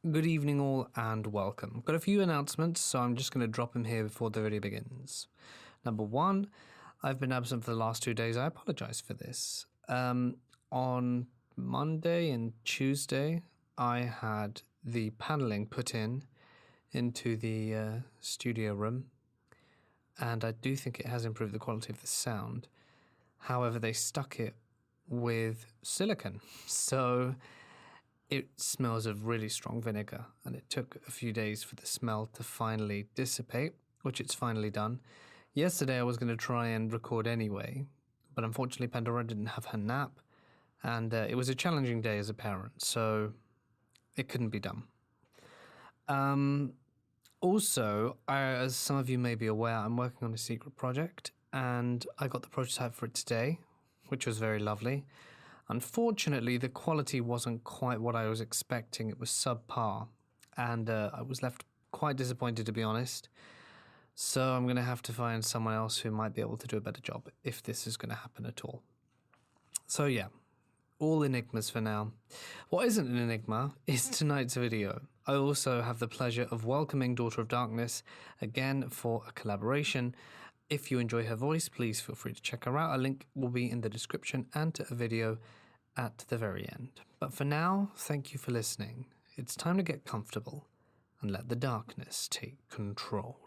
Good evening all and welcome. Got a few announcements, so I'm just going to drop them here before the video begins. Number one, I've been absent for the last 2 days. I apologize for this. On Monday and Tuesday, I had the paneling put into the studio room, and I do think it has improved the quality of the sound. However, they stuck it with silicone, so it smells of really strong vinegar, and it took a few days for the smell to finally dissipate, which it's finally done. Yesterday I was going to try and record anyway, but unfortunately Pandora didn't have her nap, and it was a challenging day as a parent, so it couldn't be done. Also, as some of you may be aware, I'm working on a secret project, and I got the prototype for it today, which was very lovely. Unfortunately, the quality wasn't quite what I was expecting. It was subpar, and I was left quite disappointed, to be honest. So I'm going to have to find someone else who might be able to do a better job if this is going to happen at all. So yeah, all enigmas for now. What isn't an enigma is tonight's video. I also have the pleasure of welcoming Daughter of Darkness again for a collaboration. If you enjoy her voice, please feel free to check her out. A link will be in the description and to a video at the very end. But for now, thank you for listening. It's time to get comfortable and let the darkness take control.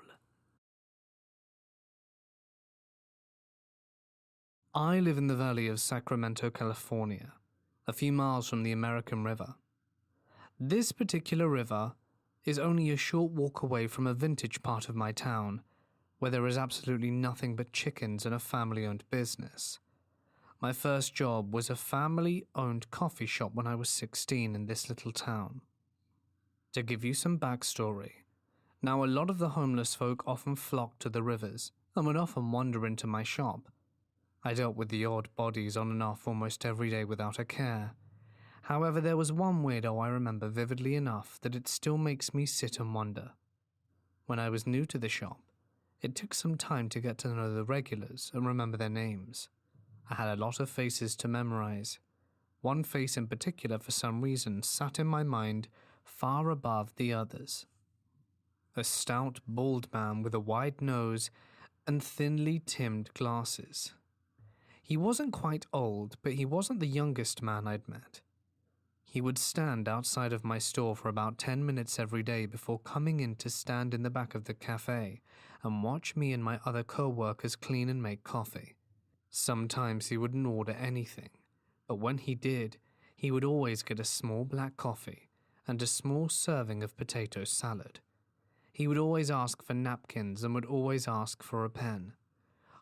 I live in the valley of Sacramento, California, a few miles from the American River. This particular river is only a short walk away from a vintage part of my town, where there is absolutely nothing but chickens and a family-owned business. My first job was a family-owned coffee shop when I was 16 in this little town. To give you some backstory, now a lot of the homeless folk often flocked to the rivers and would often wander into my shop. I dealt with the odd bodies on and off almost every day without a care. However, there was one weirdo I remember vividly enough that it still makes me sit and wonder. When I was new to the shop, it took some time to get to know the regulars and remember their names. I had a lot of faces to memorize. One face in particular, for some reason, sat in my mind far above the others. A stout, bald man with a wide nose and thinly timmed glasses. He wasn't quite old, but he wasn't the youngest man I'd met. He would stand outside of my store for about 10 minutes every day before coming in to stand in the back of the cafe and watch me and my other co-workers clean and make coffee. Sometimes he wouldn't order anything, but when he did, he would always get a small black coffee and a small serving of potato salad. He would always ask for napkins and would always ask for a pen.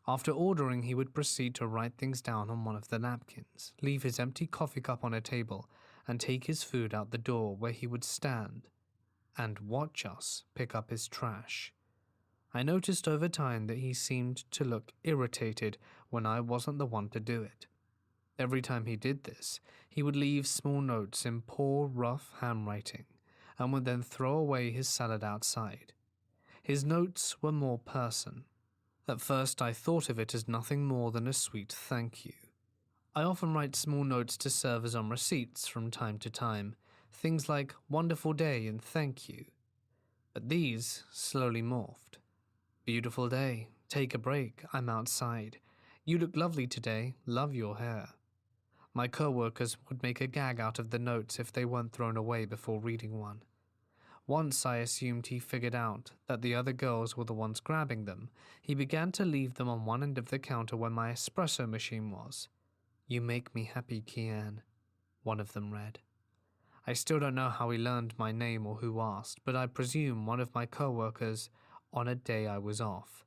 After ordering, he would proceed to write things down on one of the napkins, leave his empty coffee cup on a table, and take his food out the door, where he would stand and watch us pick up his trash. I noticed over time that he seemed to look irritated when I wasn't the one to do it. Every time he did this, he would leave small notes in poor, rough handwriting, and would then throw away his salad outside. His notes were more person. At first I thought of it as nothing more than a sweet thank you. I often write small notes to serve as on receipts from time to time, things like wonderful day and thank you. But these slowly morphed. Beautiful day, take a break, I'm outside. You look lovely today, love your hair. My co-workers would make a gag out of the notes if they weren't thrown away before reading one. Once I assumed he figured out that the other girls were the ones grabbing them. He began to leave them on one end of the counter where my espresso machine was. You make me happy, Kian, one of them read. I still don't know how he learned my name or who asked, but I presume one of my co-workers on a day I was off.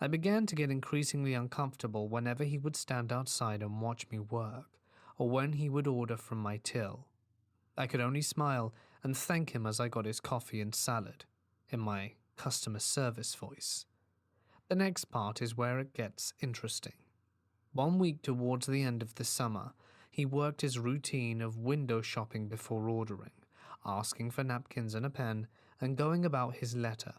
I began to get increasingly uncomfortable whenever he would stand outside and watch me work, or when he would order from my till. I could only smile and thank him as I got his coffee and salad, in my customer service voice. The next part is where it gets interesting. One week towards the end of the summer, he worked his routine of window shopping before ordering, asking for napkins and a pen, and going about his letter.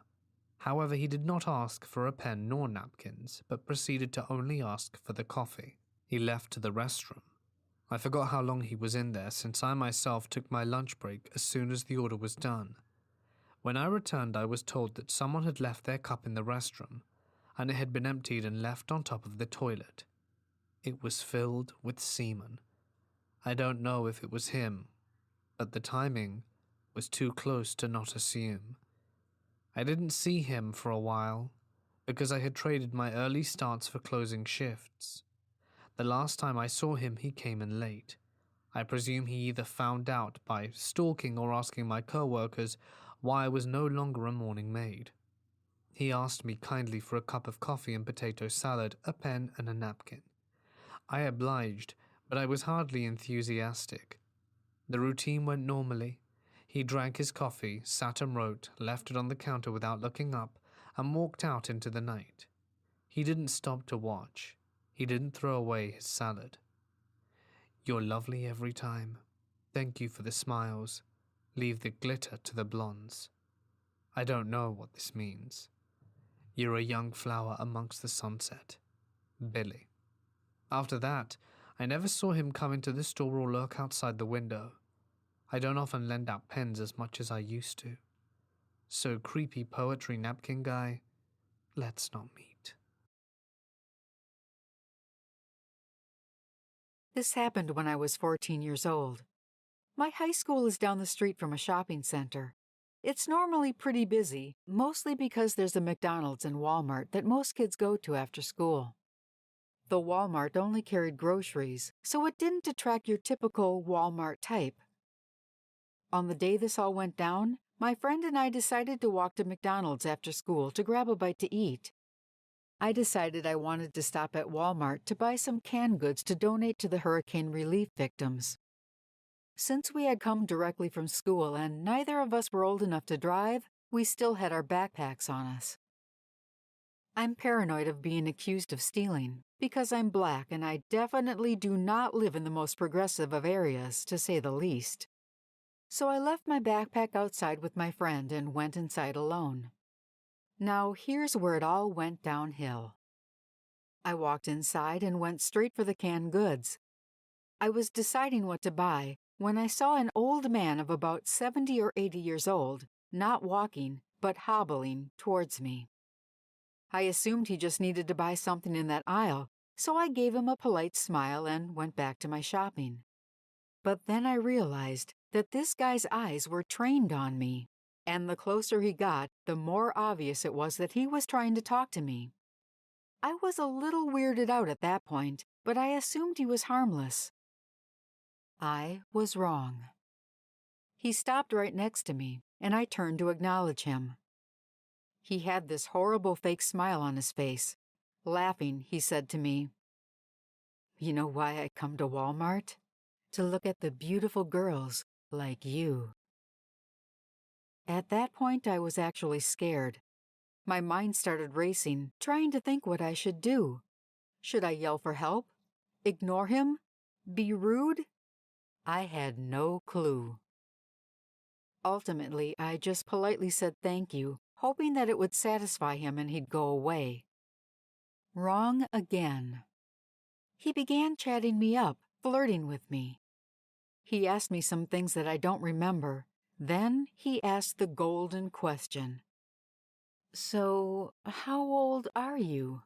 However, he did not ask for a pen nor napkins, but proceeded to only ask for the coffee. He left to the restroom. I forgot how long he was in there since I myself took my lunch break as soon as the order was done. When I returned, I was told that someone had left their cup in the restroom, and it had been emptied and left on top of the toilet. It was filled with semen. I don't know if it was him, but the timing was too close to not assume. I didn't see him for a while, because I had traded my early starts for closing shifts. The last time I saw him, he came in late. I presume he either found out by stalking or asking my co-workers why I was no longer a morning maid. He asked me kindly for a cup of coffee and potato salad, a pen and a napkin. I obliged, but I was hardly enthusiastic. The routine went normally. He drank his coffee, sat and wrote, left it on the counter without looking up, and walked out into the night. He didn't stop to watch. He didn't throw away his salad. You're lovely every time. Thank you for the smiles. Leave the glitter to the blondes. I don't know what this means. You're a young flower amongst the sunset. Billy. After that, I never saw him come into the store or lurk outside the window. I don't often lend out pens as much as I used to. So creepy poetry napkin guy, let's not meet. This happened when I was 14 years old. My high school is down the street from a shopping center. It's normally pretty busy, mostly because there's a McDonald's and Walmart that most kids go to after school. The Walmart only carried groceries, so it didn't attract your typical Walmart type. On the day this all went down, my friend and I decided to walk to McDonald's after school to grab a bite to eat. I decided I wanted to stop at Walmart to buy some canned goods to donate to the hurricane relief victims. Since we had come directly from school and neither of us were old enough to drive, we still had our backpacks on us. I'm paranoid of being accused of stealing because I'm black and I definitely do not live in the most progressive of areas, to say the least. So I left my backpack outside with my friend and went inside alone. Now here's where it all went downhill. I walked inside and went straight for the canned goods. I was deciding what to buy when I saw an old man of about 70 or 80 years old, not walking, but hobbling towards me. I assumed he just needed to buy something in that aisle, so I gave him a polite smile and went back to my shopping. But then I realized that this guy's eyes were trained on me, and the closer he got, the more obvious it was that he was trying to talk to me. I was a little weirded out at that point, but I assumed he was harmless. I was wrong. He stopped right next to me, and I turned to acknowledge him. He had this horrible fake smile on his face. Laughing, he said to me, "You know why I come to Walmart? To look at the beautiful girls like you." At that point, I was actually scared. My mind started racing, trying to think what I should do. Should I yell for help? Ignore him? Be rude? I had no clue. Ultimately, I just politely said thank you, hoping that it would satisfy him and he'd go away. Wrong again. He began chatting me up, flirting with me. He asked me some things that I don't remember. Then he asked the golden question. "So, how old are you?"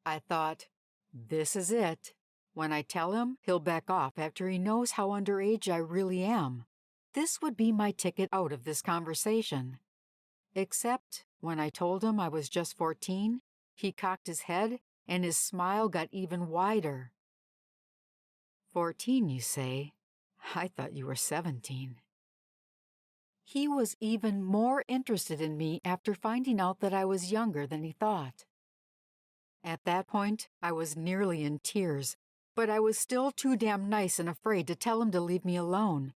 I thought, this is it. When I tell him, he'll back off after he knows how underage I really am. This would be my ticket out of this conversation. Except, when I told him I was just 14, he cocked his head and his smile got even wider. 14, you say? I thought you were 17. He was even more interested in me after finding out that I was younger than he thought. At that point, I was nearly in tears, but I was still too damn nice and afraid to tell him to leave me alone.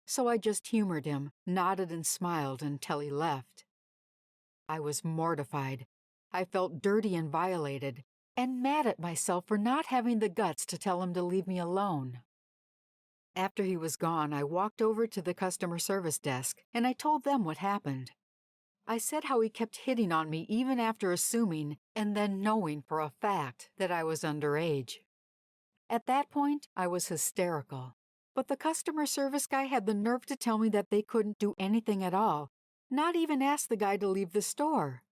So I just humored him, nodded and smiled until he left. I was mortified. I felt dirty and violated, and mad at myself for not having the guts to tell him to leave me alone. After he was gone, I walked over to the customer service desk, and I told them what happened. I said how he kept hitting on me even after assuming and then knowing for a fact that I was underage. At that point, I was hysterical. But the customer service guy had the nerve to tell me that they couldn't do anything at all, not even ask the guy to leave the store.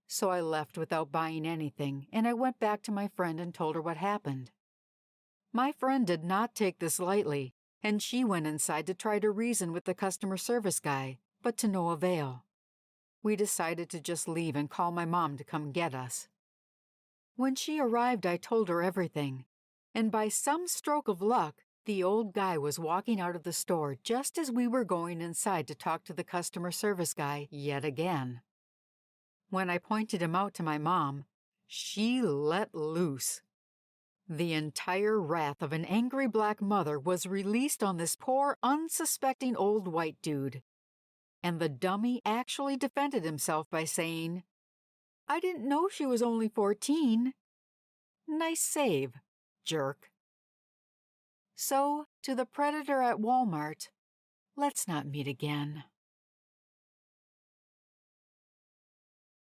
So I left without buying anything, and I went back to my friend and told her what happened. My friend did not take this lightly, and she went inside to try to reason with the customer service guy, but to no avail. We decided to just leave and call my mom to come get us. When she arrived, I told her everything, and by some stroke of luck, the old guy was walking out of the store just as we were going inside to talk to the customer service guy yet again. When I pointed him out to my mom, she let loose. The entire wrath of an angry black mother was released on this poor, unsuspecting old white dude. And the dummy actually defended himself by saying, "I didn't know she was only 14. Nice save, jerk." So, to the predator at Walmart, let's not meet again.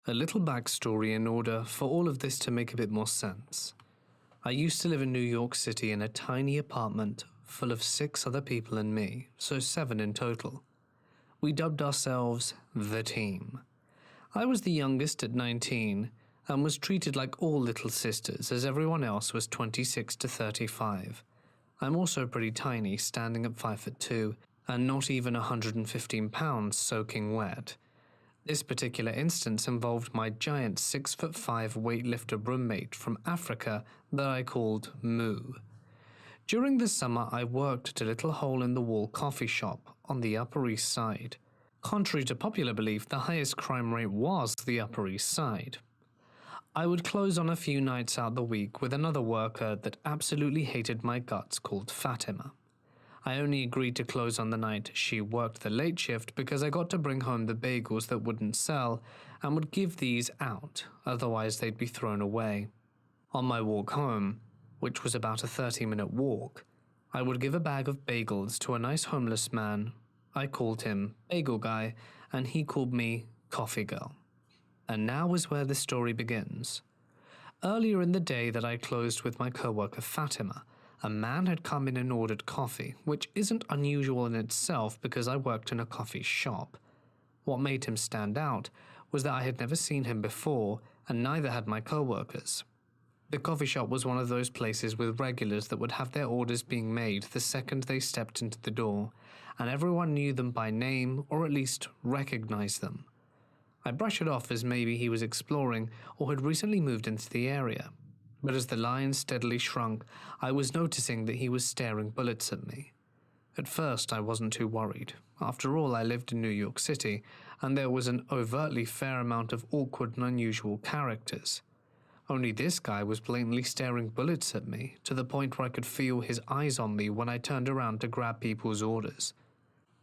A little backstory in order for all of this to make a bit more sense. I used to live in New York City in a tiny apartment full of 6 other people and me, so 7 in total. We dubbed ourselves the team. I was the youngest at 19 and was treated like all little sisters, as everyone else was 26 to 35. I'm also pretty tiny, standing at 5'2", and not even 115 pounds soaking wet. This particular instance involved my giant 6'5" weightlifter roommate from Africa that I called Moo. During the summer, I worked at a little hole-in-the-wall coffee shop on the Upper East Side. Contrary to popular belief, the highest crime rate was the Upper East Side. I would close on a few nights out the week with another worker that absolutely hated my guts called Fatima. I only agreed to close on the night she worked the late shift because I got to bring home the bagels that wouldn't sell and would give these out, otherwise they'd be thrown away. On my walk home, which was about a 30-minute walk, I would give a bag of bagels to a nice homeless man. I called him Bagel Guy, and he called me Coffee Girl. And now is where the story begins. Earlier in the day that I closed with my coworker Fatima, a man had come in and ordered coffee, which isn't unusual in itself because I worked in a coffee shop. What made him stand out was that I had never seen him before, and neither had my coworkers. The coffee shop was one of those places with regulars that would have their orders being made the second they stepped into the door, and everyone knew them by name or at least recognized them. I brushed it off as maybe he was exploring or had recently moved into the area. But as the line steadily shrunk, I was noticing that he was staring bullets at me. At first, I wasn't too worried. After all, I lived in New York City, and there was an overtly fair amount of awkward and unusual characters. Only this guy was blatantly staring bullets at me, to the point where I could feel his eyes on me when I turned around to grab people's orders.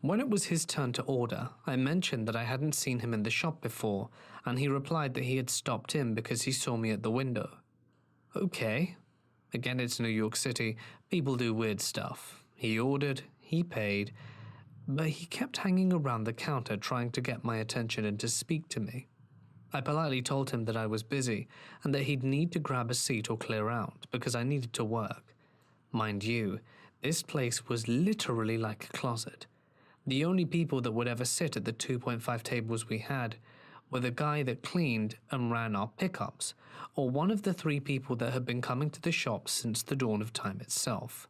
When it was his turn to order, I mentioned that I hadn't seen him in the shop before, and he replied that he had stopped in because he saw me at the window. Okay. Again, it's New York City. People do weird stuff. He ordered, he paid, but he kept hanging around the counter trying to get my attention and to speak to me. I politely told him that I was busy and that he'd need to grab a seat or clear out because I needed to work. Mind you, this place was literally like a closet. The only people that would ever sit at the 2.5 tables we had were the guy that cleaned and ran our pickups, or one of the 3 people that had been coming to the shop since the dawn of time itself.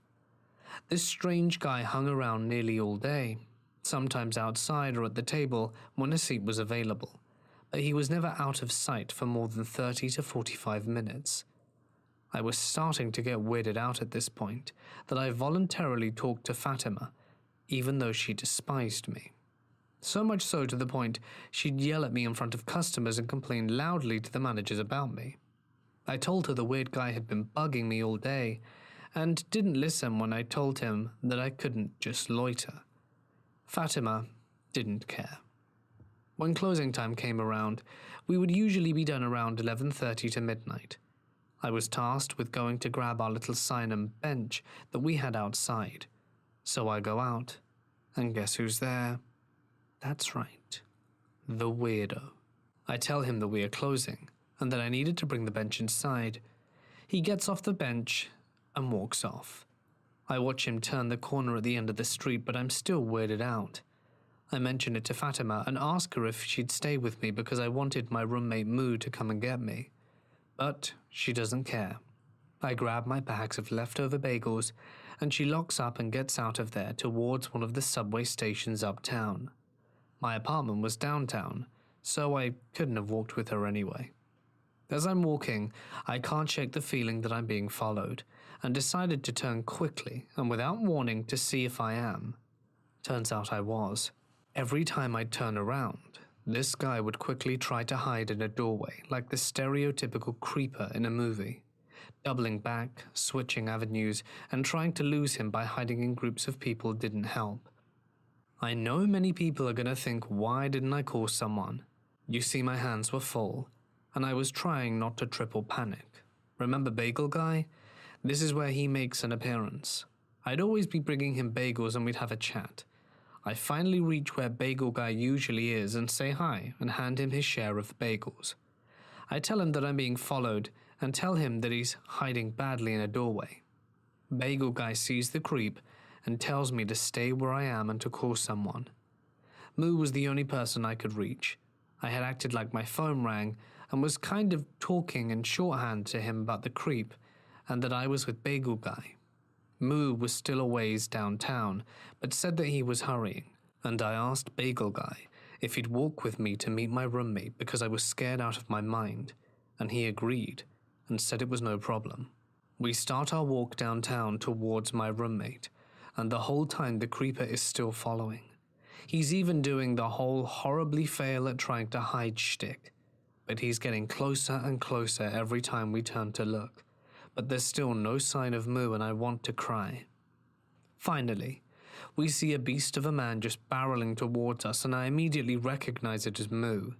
This strange guy hung around nearly all day, sometimes outside or at the table when a seat was available, but he was never out of sight for more than 30 to 45 minutes. I was starting to get weirded out at this point that I voluntarily talked to Fatima, even though she despised me. So much so to the point she'd yell at me in front of customers and complain loudly to the managers about me. I told her the weird guy had been bugging me all day and didn't listen when I told him that I couldn't just loiter. Fatima didn't care. When closing time came around, we would usually be done around 11:30 to midnight. I was tasked with going to grab our little sign and bench that we had outside. So I go out, and guess who's there? That's right, the weirdo. I tell him that we are closing, and that I needed to bring the bench inside. He gets off the bench and walks off. I watch him turn the corner at the end of the street, but I'm still weirded out. I mention it to Fatima and ask her if she'd stay with me because I wanted my roommate Moo to come and get me. But she doesn't care. I grab my bags of leftover bagels and she locks up and gets out of there towards one of the subway stations uptown. My apartment was downtown, so I couldn't have walked with her anyway. As I'm walking, I can't shake the feeling that I'm being followed, and decided to turn quickly and without warning to see if I am. Turns out I was. Every time I'd turn around, this guy would quickly try to hide in a doorway like the stereotypical creeper in a movie, doubling back, switching avenues, and trying to lose him by hiding in groups of people didn't help. I know many people are gonna think, why didn't I call someone? You see, my hands were full, and I was trying not to trip or panic. Remember Bagel Guy? This is where he makes an appearance. I'd always be bringing him bagels and we'd have a chat. I finally reach where Bagel Guy usually is and say hi and hand him his share of the bagels. I tell him that I'm being followed and tell him that he's hiding badly in a doorway. Bagel Guy sees the creep and tells me to stay where I am and to call someone. Moo was the only person I could reach. I had acted like my phone rang and was kind of talking in shorthand to him about the creep and that I was with Bagel Guy. Moo was still a ways downtown, but said that he was hurrying, and I asked Bagel Guy if he'd walk with me to meet my roommate because I was scared out of my mind, and he agreed and said it was no problem. We start our walk downtown towards my roommate, and the whole time the creeper is still following. He's even doing the whole horribly fail at trying to hide shtick, but he's getting closer and closer every time we turn to look. But there's still no sign of Moo and I want to cry. Finally, we see a beast of a man just barreling towards us and I immediately recognize it as Moo.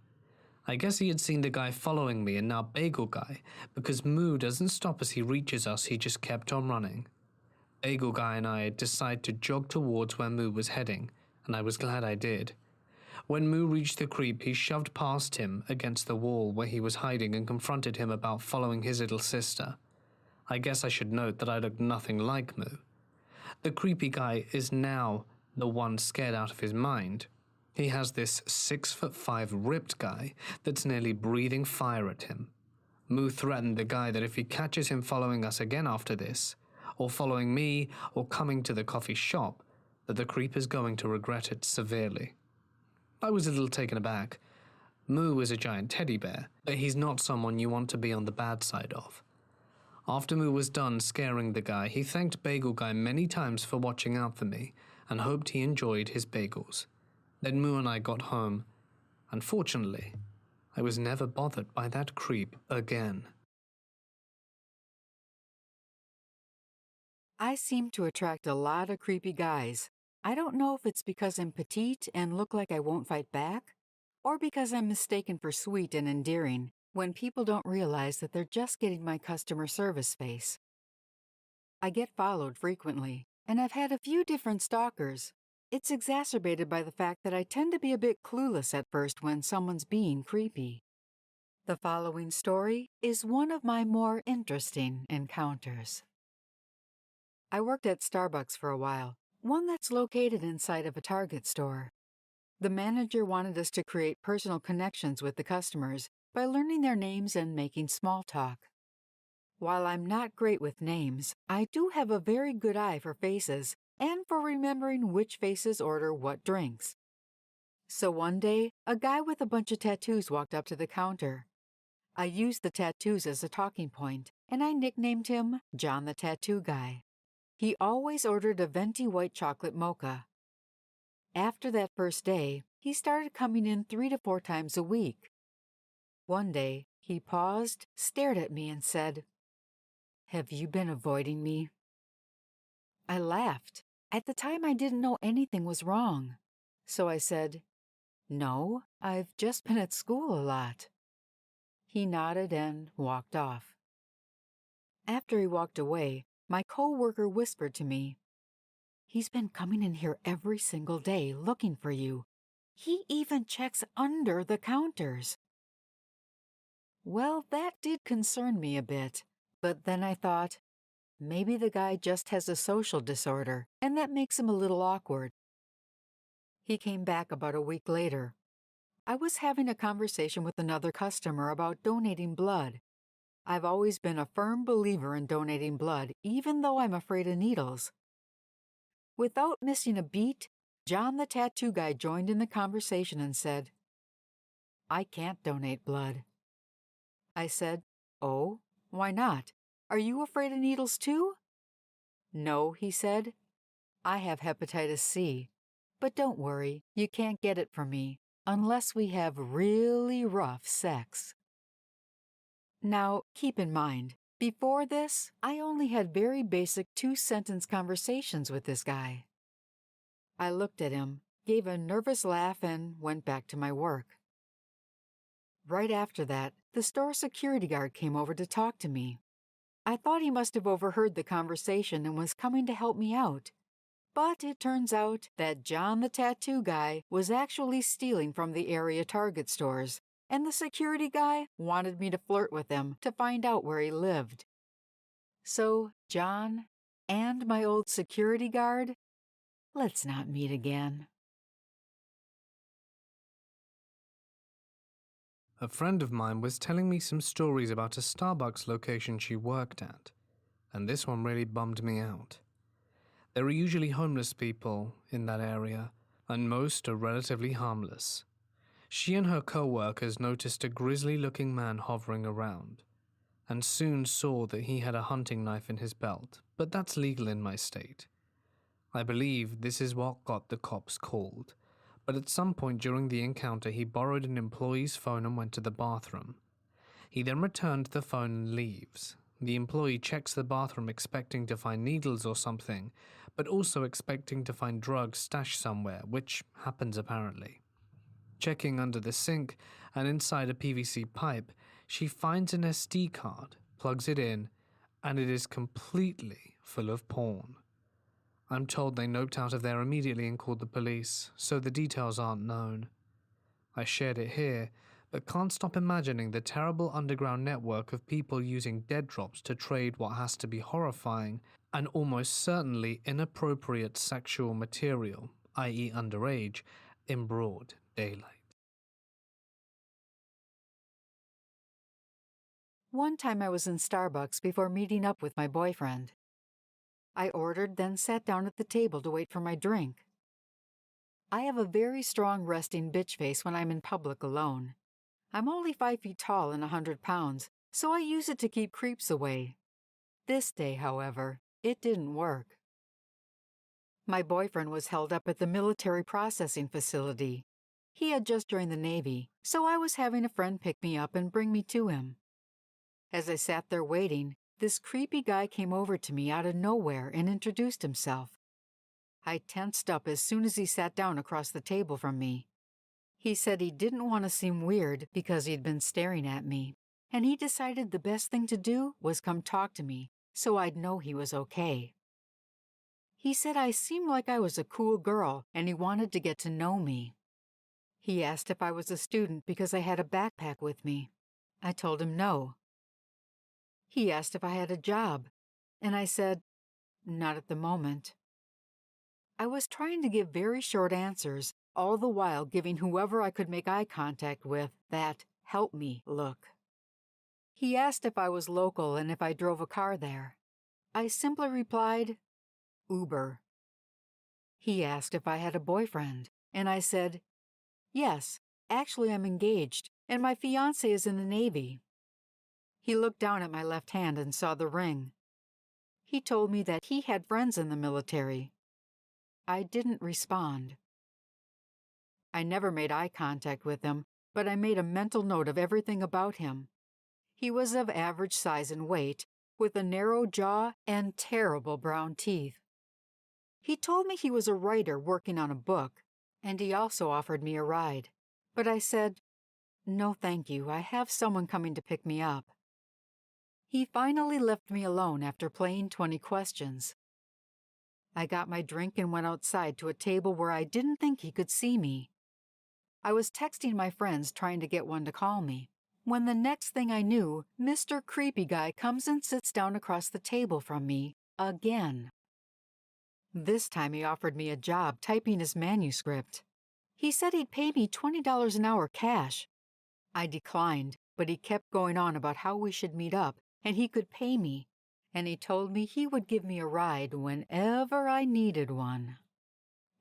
I guess he had seen the guy following me and now Bagel Guy, because Moo doesn't stop as he reaches us, he just kept on running. Bagel Guy and I decide to jog towards where Moo was heading, and I was glad I did. When Moo reached the creep, he shoved past him against the wall where he was hiding and confronted him about following his little sister. I guess I should note that I look nothing like Moo. The creepy guy is now the one scared out of his mind. He has this 6'5" ripped guy that's nearly breathing fire at him. Moo threatened the guy that if he catches him following us again after this, or following me, or coming to the coffee shop, that the creep is going to regret it severely. I was a little taken aback. Moo is a giant teddy bear, but he's not someone you want to be on the bad side of. After Moo was done scaring the guy, he thanked Bagel Guy many times for watching out for me and hoped he enjoyed his bagels. Then Moo and I got home. Unfortunately, I was never bothered by that creep again. I seem to attract a lot of creepy guys. I don't know if it's because I'm petite and look like I won't fight back, or because I'm mistaken for sweet and endearing when people don't realize that they're just getting my customer service face. I get followed frequently, and I've had a few different stalkers. It's exacerbated by the fact that I tend to be a bit clueless at first when someone's being creepy. The following story is one of my more interesting encounters. I worked at Starbucks for a while, one that's located inside of a Target store. The manager wanted us to create personal connections with the customers by learning their names and making small talk. While I'm not great with names, I do have a very good eye for faces and for remembering which faces order what drinks. So one day, a guy with a bunch of tattoos walked up to the counter. I used the tattoos as a talking point, and I nicknamed him John the Tattoo Guy. He always ordered a venti white chocolate mocha. After that first day, he started coming in 3 to 4 times a week. One day, he paused, stared at me, and said, "Have you been avoiding me?" I laughed. At the time, I didn't know anything was wrong. So I said, "No, I've just been at school a lot." He nodded and walked off. After he walked away, my co-worker whispered to me, "He's been coming in here every single day looking for you. He even checks under the counters." Well, that did concern me a bit, but then I thought, maybe the guy just has a social disorder, and that makes him a little awkward. He came back about a week later. I was having a conversation with another customer about donating blood. I've always been a firm believer in donating blood, even though I'm afraid of needles. Without missing a beat, John the tattoo guy joined in the conversation and said, "I can't donate blood." I said, "Oh, why not? Are you afraid of needles too?" "No," he said. "I have hepatitis C. But don't worry, you can't get it from me, unless we have really rough sex." Now, keep in mind, before this, I only had very basic two-sentence conversations with this guy. I looked at him, gave a nervous laugh, and went back to my work. Right after that, the store security guard came over to talk to me. I thought he must have overheard the conversation and was coming to help me out. But it turns out that John the tattoo guy was actually stealing from the area Target stores, and the security guy wanted me to flirt with him to find out where he lived. So, John and my old security guard, let's not meet again. A friend of mine was telling me some stories about a Starbucks location she worked at, and this one really bummed me out. There are usually homeless people in that area, and most are relatively harmless. She and her co-workers noticed a grisly-looking man hovering around, and soon saw that he had a hunting knife in his belt, but that's legal in my state. I believe this is what got the cops called, but at some point during the encounter he borrowed an employee's phone and went to the bathroom. He then returned the phone and leaves. The employee checks the bathroom expecting to find needles or something, but also expecting to find drugs stashed somewhere, which happens apparently. Checking under the sink and inside a PVC pipe, she finds an SD card, plugs it in, and it is completely full of porn. I'm told they noped out of there immediately and called the police, so the details aren't known. I shared it here, but can't stop imagining the terrible underground network of people using dead drops to trade what has to be horrifying and almost certainly inappropriate sexual material, i.e. underage, in broad daylight. One time I was in Starbucks before meeting up with my boyfriend. I ordered, then sat down at the table to wait for my drink. I have a very strong resting bitch face when I'm in public alone. I'm only 5 feet tall and 100 pounds, so I use it to keep creeps away. This day, however, it didn't work. My boyfriend was held up at the military processing facility. He had just joined the Navy, so I was having a friend pick me up and bring me to him. As I sat there waiting, this creepy guy came over to me out of nowhere and introduced himself. I tensed up as soon as he sat down across the table from me. He said he didn't want to seem weird because he'd been staring at me, and he decided the best thing to do was come talk to me so I'd know he was okay. He said I seemed like I was a cool girl and he wanted to get to know me. He asked if I was a student because I had a backpack with me. I told him no. He asked if I had a job, and I said, not at the moment. I was trying to give very short answers, all the while giving whoever I could make eye contact with that help me look. He asked if I was local and if I drove a car there. I simply replied, Uber. He asked if I had a boyfriend, and I said, yes, actually I'm engaged, and my fiancé is in the Navy. He looked down at my left hand and saw the ring. He told me that he had friends in the military. I didn't respond. I never made eye contact with him, but I made a mental note of everything about him. He was of average size and weight, with a narrow jaw and terrible brown teeth. He told me he was a writer working on a book, and he also offered me a ride. But I said, no thank you, I have someone coming to pick me up. He finally left me alone after playing 20 questions. I got my drink and went outside to a table where I didn't think he could see me. I was texting my friends trying to get one to call me. when the next thing I knew, Mr. Creepy Guy comes and sits down across the table from me again. This time he offered me a job typing his manuscript. He said he'd pay me $20 an hour cash. I declined, but he kept going on about how we should meet up and he could pay me, and he told me he would give me a ride whenever I needed one.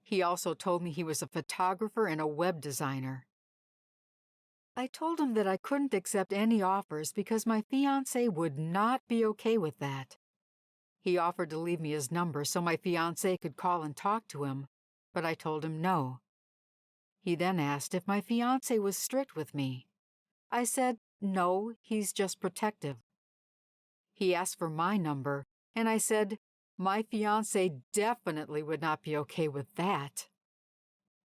He also told me he was a photographer and a web designer. I told him that I couldn't accept any offers because my fiancé would not be okay with that. He offered to leave me his number so my fiancé could call and talk to him, but I told him no. He then asked if my fiancé was strict with me. I said, no, he's just protective. He asked for my number, and I said, my fiancé definitely would not be okay with that.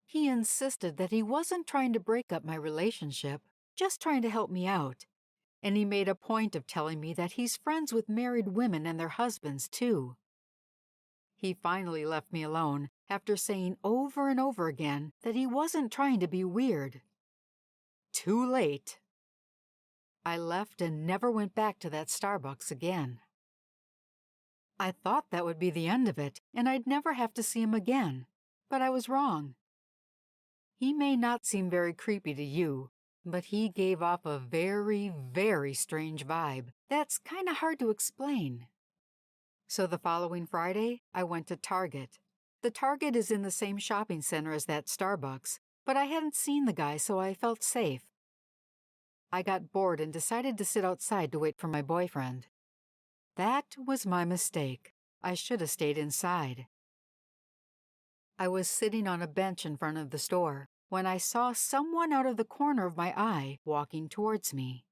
He insisted that he wasn't trying to break up my relationship, just trying to help me out. And he made a point of telling me that he's friends with married women and their husbands, too. He finally left me alone after saying over and over again that he wasn't trying to be weird. Too late. I left and never went back to that Starbucks again. I thought that would be the end of it, and I'd never have to see him again, but I was wrong. He may not seem very creepy to you, but he gave off a very, very strange vibe that's kind of hard to explain. So the following Friday, I went to Target. The Target is in the same shopping center as that Starbucks, but I hadn't seen the guy, so I felt safe. I got bored and decided to sit outside to wait for my boyfriend. That was my mistake. I should have stayed inside. I was sitting on a bench in front of the store when I saw someone out of the corner of my eye walking towards me.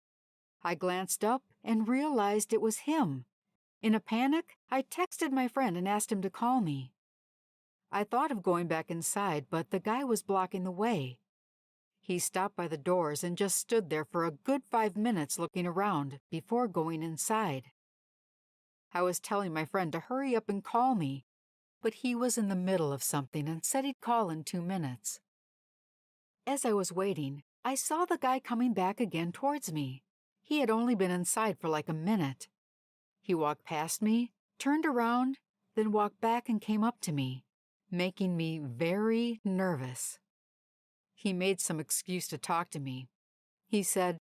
I glanced up and realized it was him. In a panic, I texted my friend and asked him to call me. I thought of going back inside, but the guy was blocking the way. He stopped by the doors and just stood there for a good 5 minutes looking around before going inside. I was telling my friend to hurry up and call me, but he was in the middle of something and said he'd call in 2 minutes. As I was waiting, I saw the guy coming back again towards me. He had only been inside for like a minute. He walked past me, turned around, then walked back and came up to me, making me very nervous. He made some excuse to talk to me. He said,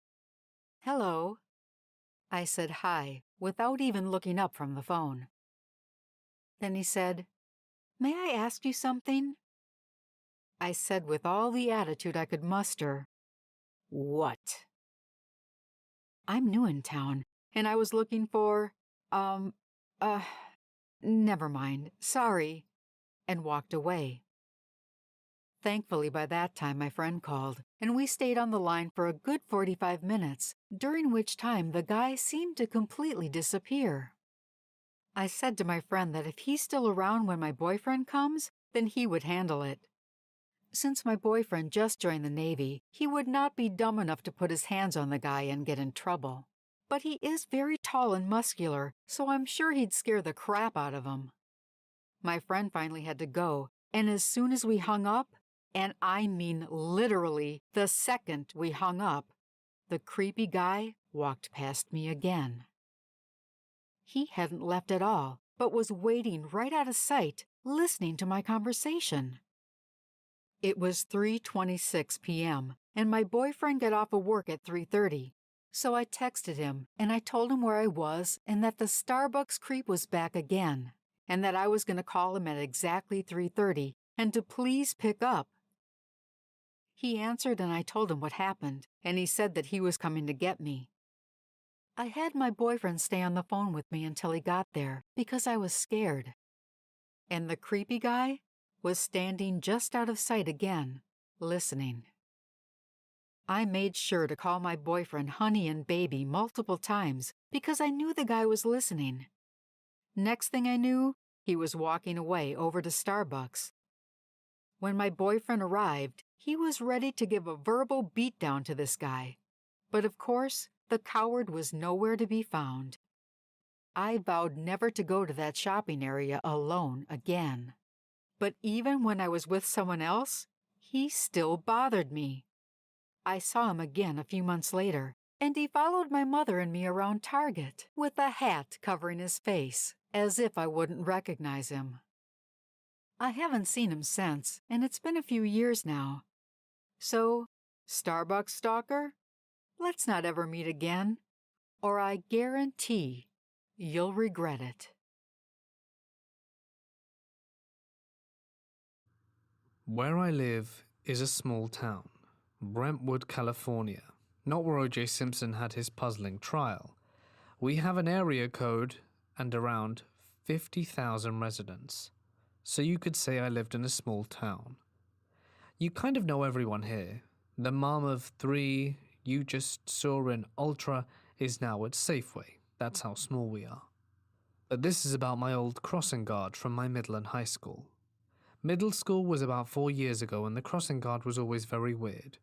"Hello." I said hi, without even looking up from the phone. Then he said, "May I ask you something?" I said with all the attitude I could muster, "What?" "I'm new in town, and I was looking for, never mind, sorry," and walked away. Thankfully, by that time, my friend called, and we stayed on the line for a good 45 minutes, during which time the guy seemed to completely disappear. I said to my friend that if he's still around when my boyfriend comes, then he would handle it. Since my boyfriend just joined the Navy, he would not be dumb enough to put his hands on the guy and get in trouble. But he is very tall and muscular, so I'm sure he'd scare the crap out of him. My friend finally had to go, and as soon as we hung up, and I mean literally the second we hung up, the creepy guy walked past me again. He hadn't left at all, but was waiting right out of sight, listening to my conversation. It was 3:26 p.m., and my boyfriend got off of work at 3:30. So I texted him, and I told him where I was and that the Starbucks creep was back again, and that I was going to call him at exactly 3:30 and to please pick up. He answered and I told him what happened, and he said that he was coming to get me. I had my boyfriend stay on the phone with me until he got there because I was scared. And the creepy guy was standing just out of sight again, listening. I made sure to call my boyfriend honey and baby multiple times because I knew the guy was listening. Next thing I knew, he was walking away over to Starbucks. When my boyfriend arrived, he was ready to give a verbal beatdown to this guy. But of course, the coward was nowhere to be found. I vowed never to go to that shopping area alone again. But even when I was with someone else, he still bothered me. I saw him again a few months later, And he followed my mother and me around Target with a hat covering his face, as if I wouldn't recognize him. I haven't seen him since, and it's been a few years now. So, Starbucks stalker, let's not ever meet again, or I guarantee you'll regret it. Where I live is a small town, Brentwood, California, not where O.J. Simpson had his puzzling trial. We have an area code and around 50,000 residents, so you could say I lived in a small town. You kind of know everyone here. The mom of three you just saw in Ultra is now at Safeway. That's how small we are. But this is about my old crossing guard from my middle and high school. Middle school was about 4 years ago, and the crossing guard was always very weird.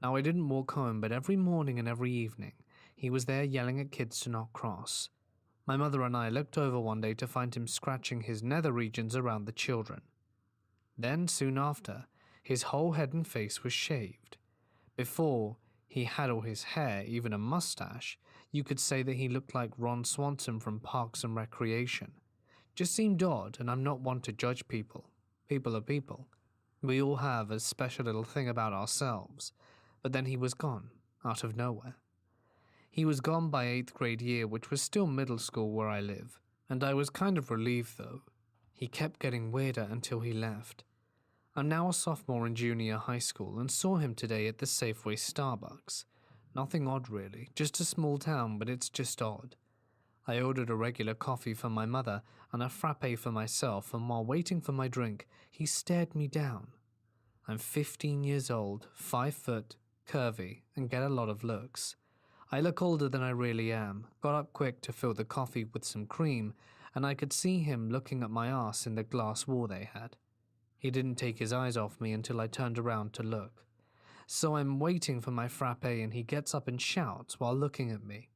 Now, I didn't walk home, but every morning and every evening, he was there yelling at kids to not cross. My mother and I looked over one day to find him scratching his nether regions around the children. Then, soon after, his whole head and face was shaved. Before he had all his hair, even a mustache, you could say that he looked like Ron Swanson from Parks and Recreation. Just seemed odd, and I'm not one to judge people. People are people. We all have a special little thing about ourselves. But then he was gone, out of nowhere. He was gone by 8th grade year, which was still middle school where I live, and I was kind of relieved though. He kept getting weirder until he left. I'm now a sophomore in junior high school and saw him today at the Safeway Starbucks. Nothing odd really, just a small town, but it's just odd. I ordered a regular coffee for my mother and a frappe for myself, and while waiting for my drink, he stared me down. I'm 15 years old, 5 foot, curvy, and get a lot of looks. I look older than I really am, got up quick to fill the coffee with some cream, and I could see him looking at my ass in the glass wall they had. He didn't take his eyes off me until I turned around to look. So I'm waiting for my frappe, and he gets up and shouts while looking at me.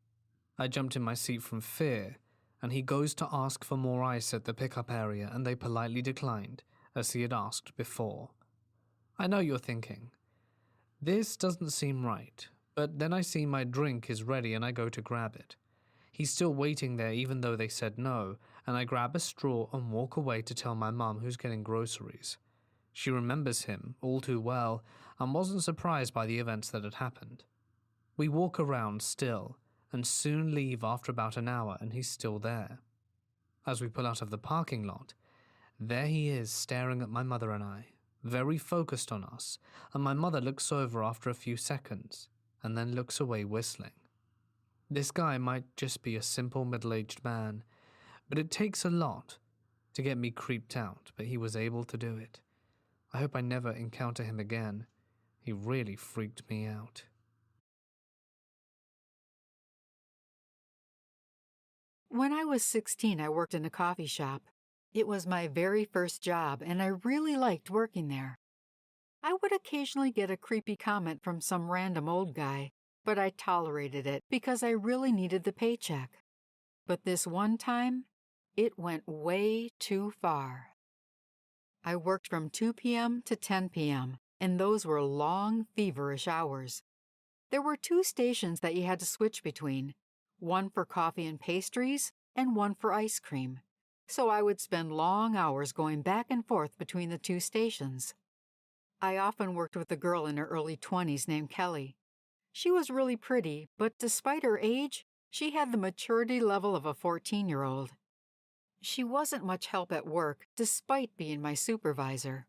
I jumped in my seat from fear, and he goes to ask for more ice at the pickup area, and they politely declined, as he had asked before. I know you're thinking, this doesn't seem right, but then I see my drink is ready and I go to grab it. He's still waiting there even though they said no, and I grab a straw and walk away to tell my mum who's getting groceries. She remembers him all too well and wasn't surprised by the events that had happened. We walk around still, and soon leave after about an hour, and he's still there. As we pull out of the parking lot, there he is staring at my mother and I, very focused on us, and my mother looks over after a few seconds, and then looks away whistling. This guy might just be a simple middle-aged man, but it takes a lot to get me creeped out, but he was able to do it. I hope I never encounter him again. He really freaked me out. When I was 16, I worked in a coffee shop. It was my very first job, and I really liked working there. I would occasionally get a creepy comment from some random old guy, but I tolerated it because I really needed the paycheck. But this one time, it went way too far. I worked from 2 p.m. to 10 p.m., and those were long, feverish hours. There were 2 stations that you had to switch between, one for coffee and pastries and one for ice cream. So I would spend long hours going back and forth between the 2 stations. I often worked with a girl in her early 20s named Kelly. She was really pretty, but despite her age, she had the maturity level of a 14-year-old. She wasn't much help at work, despite being my supervisor.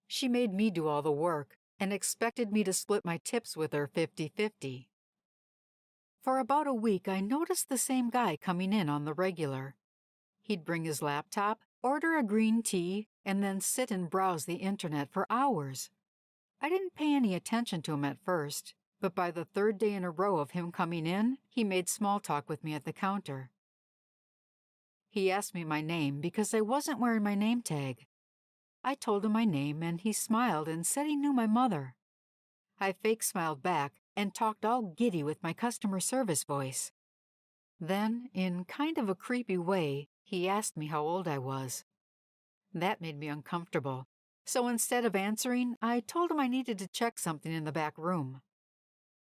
She made me do all the work and expected me to split my tips with her 50-50. For about a week, I noticed the same guy coming in on the regular. He'd bring his laptop, order a green tea, and then sit and browse the internet for hours. I didn't pay any attention to him at first, but by the 3rd day in a row of him coming in, he made small talk with me at the counter. He asked me my name because I wasn't wearing my name tag. I told him my name, and he smiled and said he knew my mother. I fake smiled back and talked all giddy with my customer service voice. Then, in kind of a creepy way, he asked me how old I was. That made me uncomfortable, so instead of answering, I told him I needed to check something in the back room.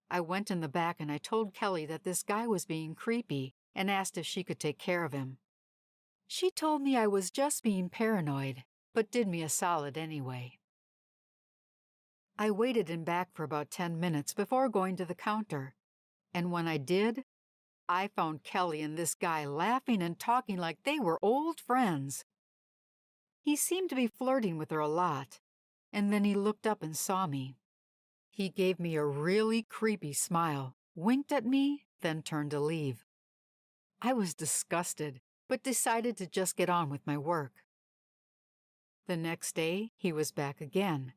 I went in the back and I told Kelly that this guy was being creepy and asked if she could take care of him. She told me I was just being paranoid, but did me a solid anyway. I waited in back for about 10 minutes before going to the counter, and when I did, I found Kelly and this guy laughing and talking like they were old friends. He seemed to be flirting with her a lot, and then he looked up and saw me. He gave me a really creepy smile, winked at me, then turned to leave. I was disgusted, but decided to just get on with my work. The next day, he was back again.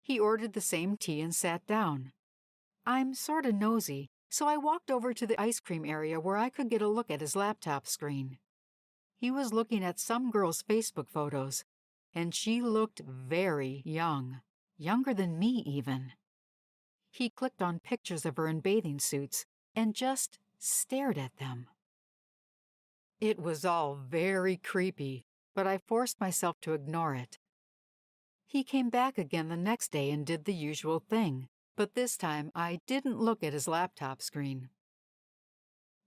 He ordered the same tea and sat down. I'm sorta nosy, so I walked over to the ice cream area where I could get a look at his laptop screen. He was looking at some girl's Facebook photos, and she looked very young, younger than me even. He clicked on pictures of her in bathing suits and just stared at them. It was all very creepy, but I forced myself to ignore it. He came back again the next day and did the usual thing, but this time I didn't look at his laptop screen.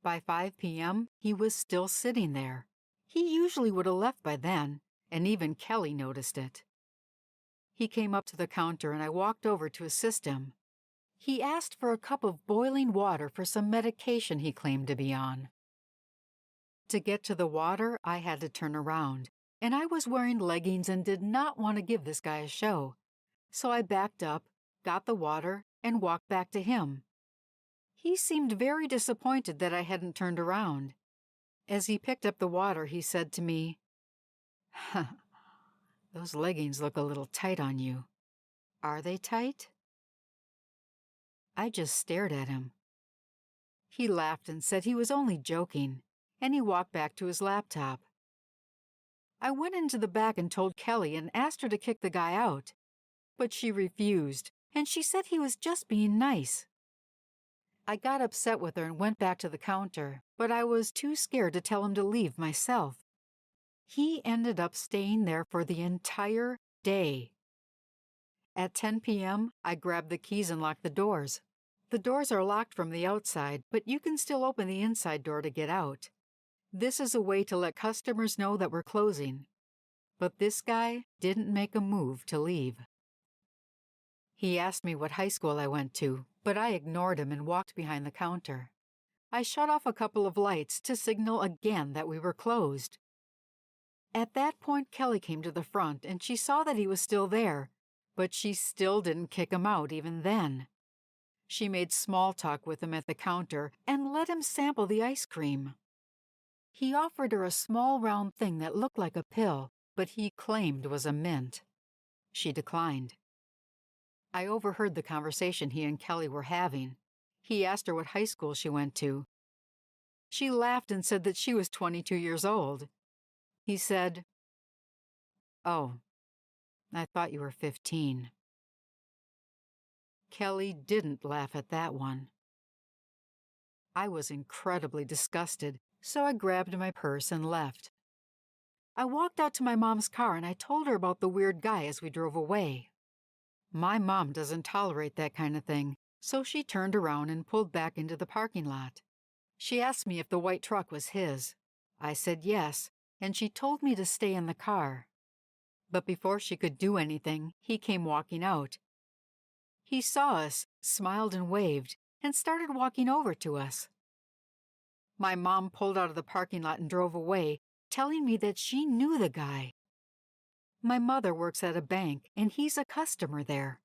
By 5 p.m., he was still sitting there. He usually would have left by then, and even Kelly noticed it. He came up to the counter and I walked over to assist him. He asked for a cup of boiling water for some medication he claimed to be on. To get to the water, I had to turn around, and I was wearing leggings and did not want to give this guy a show. So I backed up, got the water, and walked back to him. He seemed very disappointed that I hadn't turned around. As he picked up the water, he said to me, "Those leggings look a little tight on you. Are they tight?" I just stared at him. He laughed and said he was only joking, and he walked back to his laptop. I went into the back and told Kelly and asked her to kick the guy out, but she refused, and she said he was just being nice. I got upset with her and went back to the counter, but I was too scared to tell him to leave myself. He ended up staying there for the entire day. At 10 p.m., I grabbed the keys and locked the doors. The doors are locked from the outside, but you can still open the inside door to get out. This is a way to let customers know that we're closing. But this guy didn't make a move to leave. He asked me what high school I went to, but I ignored him and walked behind the counter. I shut off a couple of lights to signal again that we were closed. At that point, Kelly came to the front and she saw that he was still there, but she still didn't kick him out even then. She made small talk with him at the counter and let him sample the ice cream. He offered her a small round thing that looked like a pill, but he claimed was a mint. She declined. I overheard the conversation he and Kelly were having. He asked her what high school she went to. She laughed and said that she was 22 years old. He said, "Oh, I thought you were 15. Kelly didn't laugh at that one. I was incredibly disgusted, so I grabbed my purse and left. I walked out to my mom's car and I told her about the weird guy as we drove away. My mom doesn't tolerate that kind of thing, so she turned around and pulled back into the parking lot. She asked me if the white truck was his. I said yes, and she told me to stay in the car. But before she could do anything, he came walking out. He saw us, smiled and waved, and started walking over to us. My mom pulled out of the parking lot and drove away, telling me that she knew the guy. My mother works at a bank, and he's a customer there.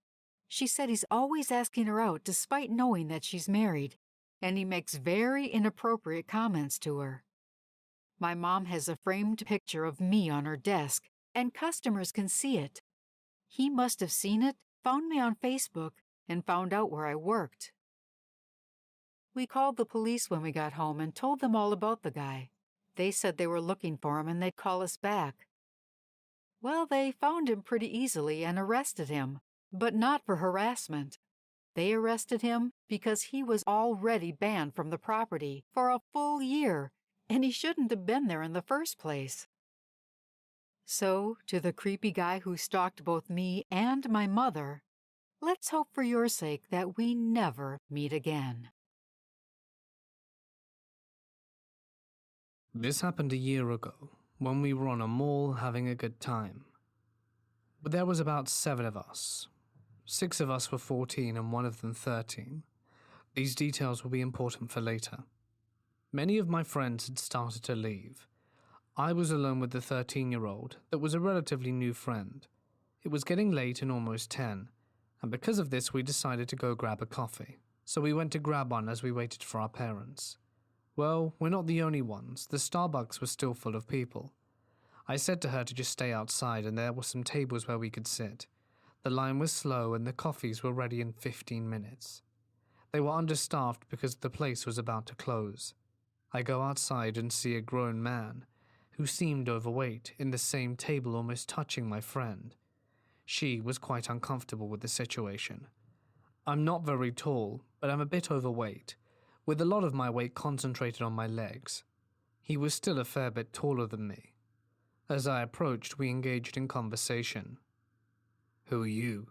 She said he's always asking her out despite knowing that she's married, and he makes very inappropriate comments to her. My mom has a framed picture of me on her desk, and customers can see it. He must have seen it, found me on Facebook, and found out where I worked. We called the police when we got home and told them all about the guy. They said they were looking for him and they'd call us back. Well, they found him pretty easily and arrested him, but not for harassment. They arrested him because he was already banned from the property for a full year, and he shouldn't have been there in the first place. So, to the creepy guy who stalked both me and my mother, let's hope for your sake that we never meet again. This happened a year ago, when we were on a mall having a good time. But there was about 7 of us. 6 of us were 14 and one of them 13. These details will be important for later. Many of my friends had started to leave. I was alone with the 13-year-old that was a relatively new friend. It was getting late and almost 10, and because of this we decided to go grab a coffee. So we went to grab one as we waited for our parents. Well, we're not the only ones. The Starbucks was still full of people. I said to her to just stay outside and there were some tables where we could sit. The line was slow and the coffees were ready in 15 minutes. They were understaffed because the place was about to close. I go outside and see a grown man, who seemed overweight, in the same table almost touching my friend. She was quite uncomfortable with the situation. I'm not very tall, but I'm a bit overweight, with a lot of my weight concentrated on my legs. He was still a fair bit taller than me. As I approached, we engaged in conversation. "Who are you?"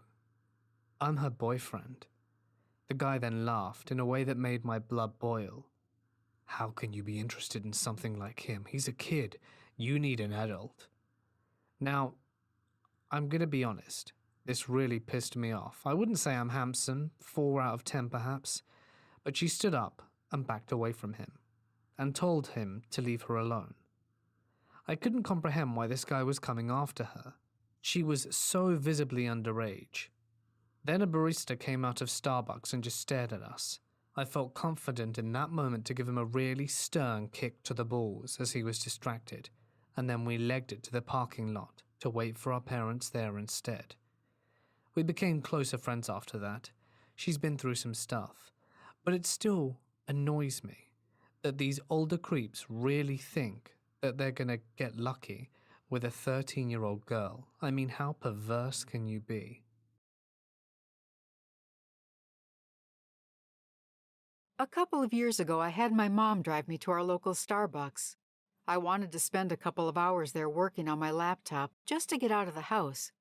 "I'm her boyfriend." The guy then laughed in a way that made my blood boil. "How can you be interested in something like him? He's a kid. You need an adult." Now, I'm gonna be honest. This really pissed me off. I wouldn't say I'm handsome, 4 out of 10 perhaps, but she stood up and backed away from him, and told him to leave her alone. I couldn't comprehend why this guy was coming after her. She was so visibly underage. Then a barista came out of Starbucks and just stared at us. I felt confident in that moment to give him a really stern kick to the balls as he was distracted, and then we legged it to the parking lot to wait for our parents there instead. We became closer friends after that. She's been through some stuff, but it still annoys me that these older creeps really think that they're gonna get lucky with a 13-year-old girl. I mean, how perverse can you be? A couple of years ago, I had my mom drive me to our local Starbucks. I wanted to spend a couple of hours there working on my laptop just to get out of the house.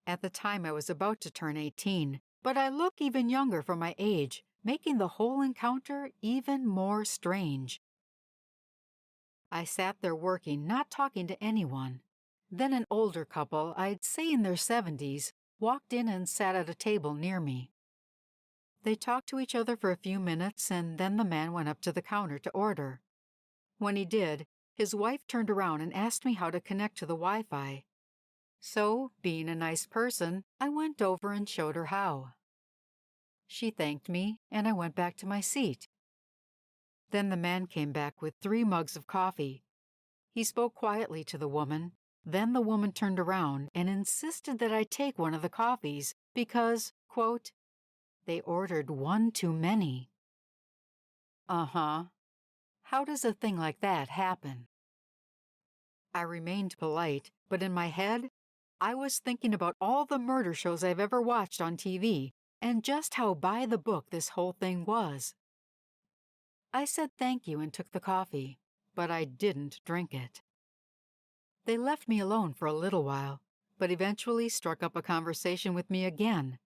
At the time, I was about to turn 18, but I look even younger for my age, making the whole encounter even more strange. I sat there working, not talking to anyone. Then an older couple, I'd say in their 70s, walked in and sat at a table near me. They talked to each other for a few minutes, and then the man went up to the counter to order. When he did, his wife turned around and asked me how to connect to the Wi-Fi. So, being a nice person, I went over and showed her how. She thanked me, and I went back to my seat. Then the man came back with 3 mugs of coffee. He spoke quietly to the woman. Then the woman turned around and insisted that I take one of the coffees because, quote, they ordered one too many. Uh-huh. How does a thing like that happen? I remained polite, but in my head, I was thinking about all the murder shows I've ever watched on TV and just how by the book this whole thing was. I said thank you and took the coffee, but I didn't drink it. They left me alone for a little while, but eventually struck up a conversation with me again.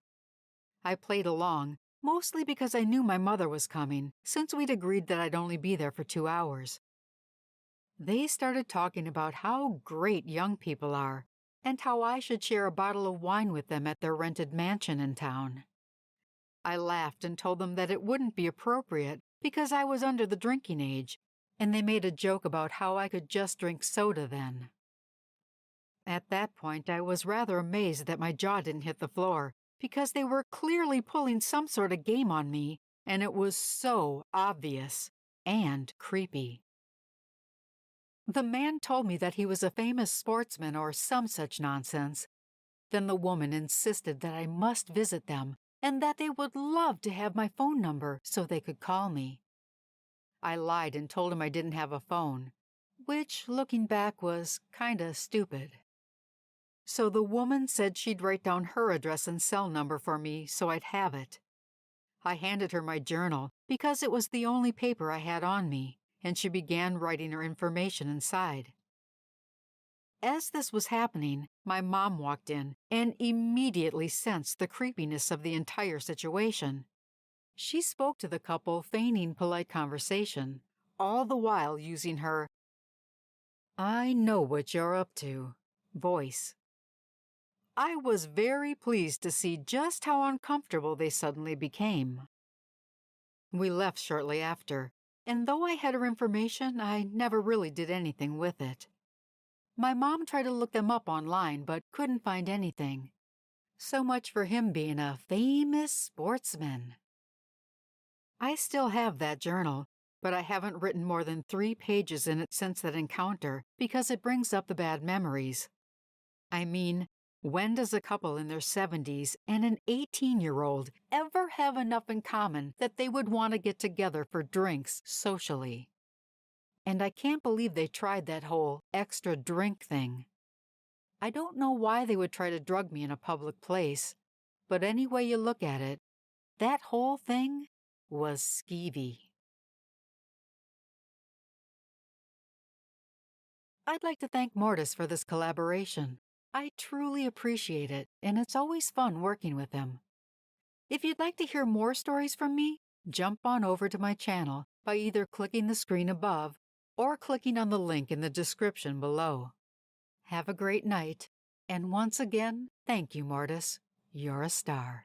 I played along, mostly because I knew my mother was coming, since we'd agreed that I'd only be there for 2 hours. They started talking about how great young people are, and how I should share a bottle of wine with them at their rented mansion in town. I laughed and told them that it wouldn't be appropriate because I was under the drinking age, and they made a joke about how I could just drink soda then. At that point, I was rather amazed that my jaw didn't hit the floor, because they were clearly pulling some sort of game on me, and it was so obvious and creepy. The man told me that he was a famous sportsman or some such nonsense. Then the woman insisted that I must visit them and that they would love to have my phone number so they could call me. I lied and told him I didn't have a phone, which, looking back, was kinda stupid. So the woman said she'd write down her address and cell number for me so I'd have it. I handed her my journal because it was the only paper I had on me, and she began writing her information inside. As this was happening, my mom walked in and immediately sensed the creepiness of the entire situation. She spoke to the couple, feigning polite conversation, all the while using her "I know what you're up to" voice. I was very pleased to see just how uncomfortable they suddenly became. We left shortly after, and though I had her information, I never really did anything with it. My mom tried to look them up online but couldn't find anything. So much for him being a famous sportsman. I still have that journal, but I haven't written more than 3 pages in it since that encounter because it brings up the bad memories. I mean, when does a couple in their 70s and an 18-year-old ever have enough in common that they would want to get together for drinks socially? And I can't believe they tried that whole extra drink thing. I don't know why they would try to drug me in a public place, but any way you look at it, that whole thing was skeevy. I'd like to thank Mortis for this collaboration. I truly appreciate it, and it's always fun working with him. If you'd like to hear more stories from me, jump on over to my channel by either clicking the screen above or clicking on the link in the description below. Have a great night, and once again, thank you, Mortis. You're a star.